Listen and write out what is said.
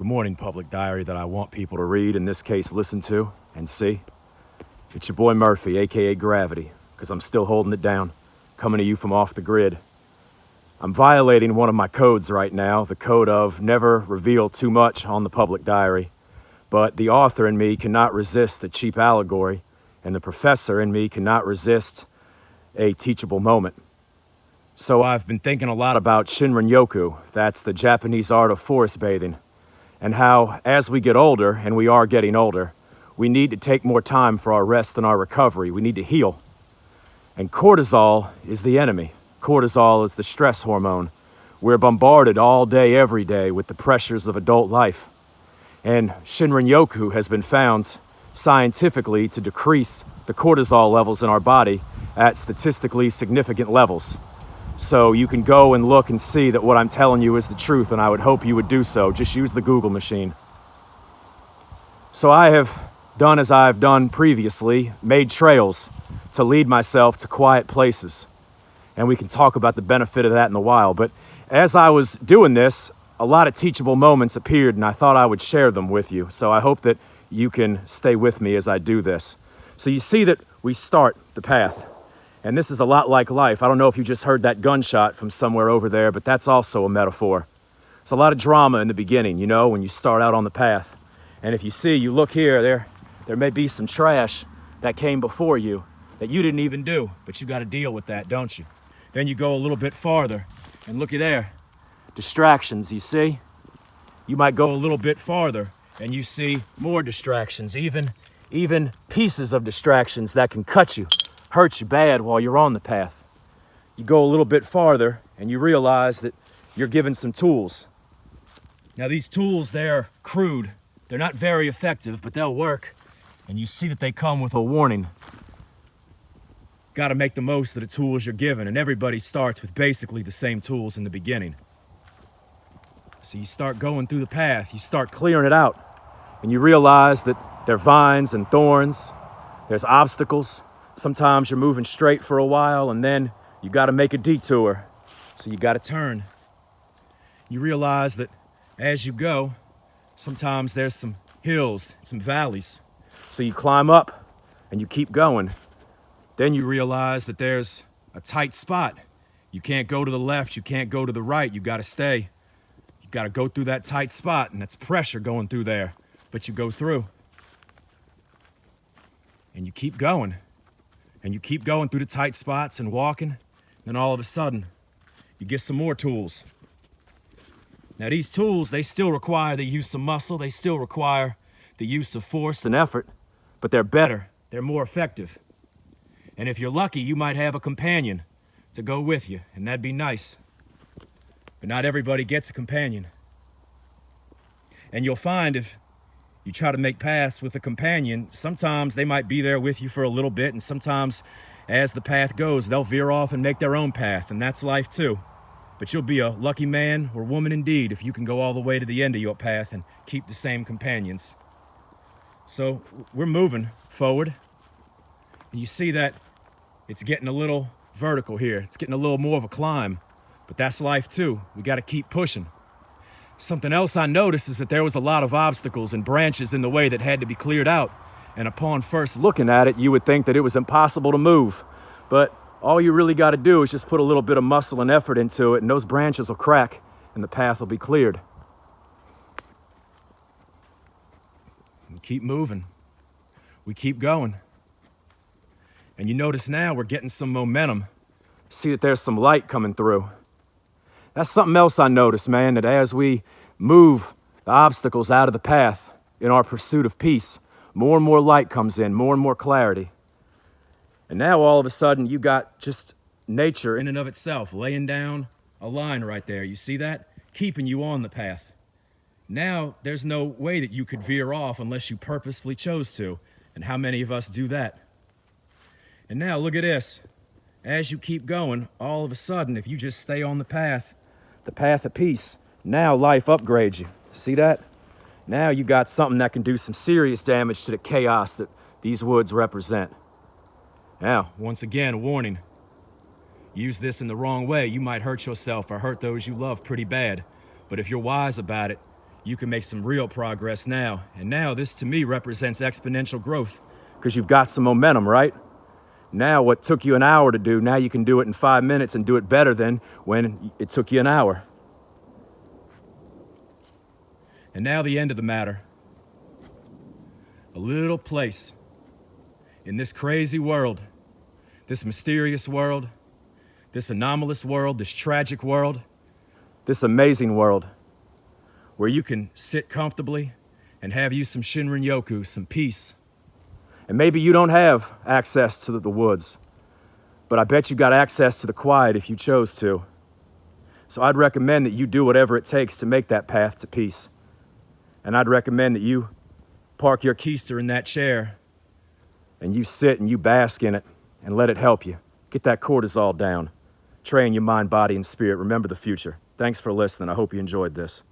Good morning, public diary that I want people to read, in this case, listen to and see. It's your boy Murphy, aka Gravity, because I'm still holding it down, coming to you from off the grid. I'm violating one of my codes right now, the code of never reveal too much on the public diary. But the author in me cannot resist the cheap allegory, and the professor in me cannot resist a teachable moment. So I've been thinking a lot about Shinrin-Yoku, that's the Japanese art of forest bathing, and how as we get older, and we are getting older, we need to take more time for our rest and our recovery. We need to heal. And cortisol is the enemy. Cortisol is the stress hormone. We're bombarded all day, every day with the pressures of adult life. And Shinrin-Yoku has been found scientifically to decrease the cortisol levels in our body at statistically significant levels. So you can go and look and see that what I'm telling you is the truth, and I would hope you would do so. Just use the Google machine. So I have done as I've done previously, made trails to lead myself to quiet places. And we can talk about the benefit of that in a while. But as I was doing this, a lot of teachable moments appeared, and I thought I would share them with you. So I hope that you can stay with me as I do this. So you see that we start the path. And this is a lot like life. I don't know if you just heard that gunshot from somewhere over there, but that's also a metaphor. It's a lot of drama in the beginning, you know, when you start out on the path. And if you see, you look here, there may be some trash that came before you that you didn't even do, but you got to deal with that, don't you? Then you go a little bit farther, and looky there, distractions, you see? You might go a little bit farther, and you see more distractions, even pieces of distractions that can cut you, hurt you bad while you're on the path. You go a little bit farther and you realize that you're given some tools. Now these tools, they're crude. They're not very effective, but they'll work. And you see that they come with a warning. Got to make the most of the tools you're given, and everybody starts with basically the same tools in the beginning. So you start going through the path, you start clearing it out, and you realize that there are vines and thorns, there's obstacles. Sometimes you're moving straight for a while, and then you got to make a detour. So you got to turn. You realize that as you go, sometimes there's some hills, some valleys. So you climb up and you keep going. Then you realize that there's a tight spot. You can't go to the left, you can't go to the right, you got to stay. You got to go through that tight spot, and that's pressure going through there. But you go through. And you keep going. And you keep going through the tight spots and walking, and all of a sudden, you get some more tools. Now these tools, they still require the use of muscle, they still require the use of force and effort, but they're better, they're more effective. And if you're lucky, you might have a companion to go with you, and that'd be nice. But not everybody gets a companion. And you'll find if you try to make paths with a companion, sometimes they might be there with you for a little bit, and sometimes as the path goes, they'll veer off and make their own path, and that's life too. But you'll be a lucky man or woman indeed if you can go all the way to the end of your path and keep the same companions. So we're moving forward, and you see that it's getting a little vertical here. It's getting a little more of a climb, but that's life too. We got to keep pushing. Something else I noticed is that there was a lot of obstacles and branches in the way that had to be cleared out. And upon first looking at it, you would think that it was impossible to move. But all you really got to do is just put a little bit of muscle and effort into it, and those branches will crack and the path will be cleared. We keep moving. We keep going. And you notice now we're getting some momentum. See that there's some light coming through. That's something else I noticed, man, that as we move the obstacles out of the path in our pursuit of peace, more and more light comes in, more and more clarity. And now all of a sudden you got just nature in and of itself laying down a line right there. You see that? Keeping you on the path. Now there's no way that you could veer off unless you purposefully chose to. And how many of us do that? And now look at this. As you keep going, all of a sudden, if you just stay on the path of peace, now life upgrades you. See that? Now you got something that can do some serious damage to the chaos that these woods represent. Now, once again, a warning. Use this in the wrong way, you might hurt yourself or hurt those you love pretty bad. But if you're wise about it, You can make some real progress now. And now this to me represents exponential growth because you've got some momentum, right? Now what took you an hour to do, now you can do it in 5 minutes and do it better than when it took you an hour. And now the end of the matter. A little place in this crazy world, this mysterious world, this anomalous world, this tragic world, this amazing world, where you can sit comfortably and have you some Shinrin-Yoku, some peace. And maybe you don't have access to the woods, but I bet you got access to the quiet if you chose to. So I'd recommend that you do whatever it takes to make that path to peace. And I'd recommend that you park your keister in that chair and you sit and you bask in it and let it help you. Get that cortisol down. Train your mind, body, and spirit. Remember the future. Thanks for listening. I hope you enjoyed this.